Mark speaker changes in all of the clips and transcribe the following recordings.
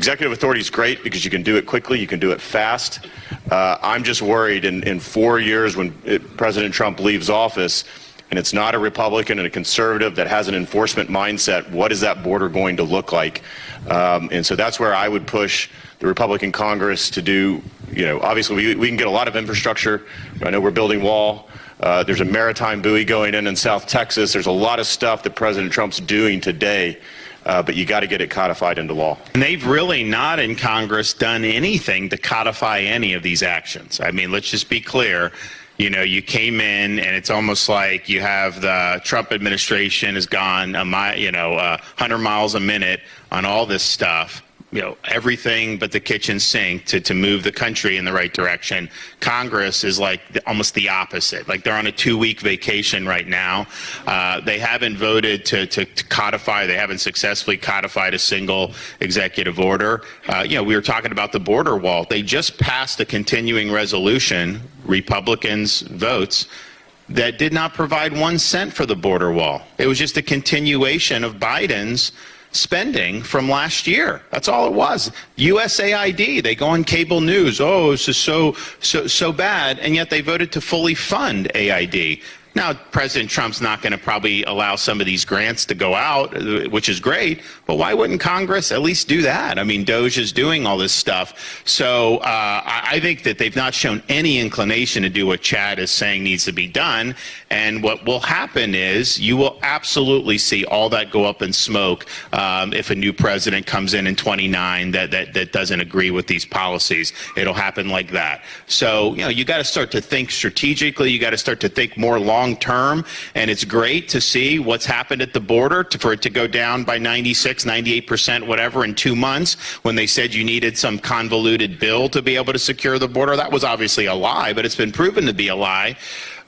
Speaker 1: Executive authority is great because you can do it quickly, you can do it fast. I'm just worried in 4 years when President Trump leaves office, and it's not a Republican and a conservative that has an enforcement mindset, what is that border going to look like? And so that's where I would push the Republican Congress to do, obviously we can get a lot of infrastructure. I know we're building wall. There's a maritime buoy going in South Texas. There's a lot of stuff that President Trump's doing today. But you got to get it codified into law.
Speaker 2: And they've really not in Congress done anything to codify any of these actions. I mean, let's just be clear. You came in and it's almost like you have the Trump administration has gone 100 miles a minute on all this stuff. Everything but the kitchen sink to move the country in the right direction. Congress is like almost the opposite. Like they're on a 2-week vacation right now. They haven't voted to codify. They haven't successfully codified a single executive order. We were talking about the border wall. They just passed a continuing resolution, Republicans' votes, that did not provide 1 cent for the border wall. It was just a continuation of Biden's spending from last year. That's all it was. USAID, they go on cable news, oh, this is so bad, and yet they voted to fully fund AID. Now, President Trump's not going to probably allow some of these grants to go out, which is great, but why wouldn't Congress at least do that? I mean, DOJ is doing all this stuff. So I think that they've not shown any inclination to do what Chad is saying needs to be done. And what will happen is you will absolutely see all that go up in smoke if a new president comes in 29 that doesn't agree with these policies. It'll happen like that. So, you got to start to think strategically. You got to start to think more long term, and it's great to see what's happened at the border for it to go down by 96, 98%, whatever, in 2 months when they said you needed some convoluted bill to be able to secure the border. That was obviously a lie, but it's been proven to be a lie.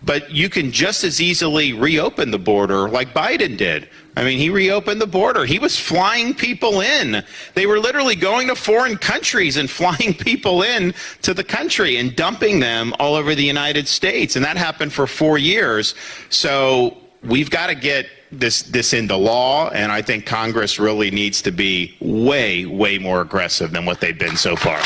Speaker 2: But you can just as easily reopen the border like Biden did. I mean, he reopened the border. He was flying people in. They were literally going to foreign countries and flying people in to the country and dumping them all over the United States. And that happened for 4 years. So we've got to get this into law. And I think Congress really needs to be way, way more aggressive than what they've been so far.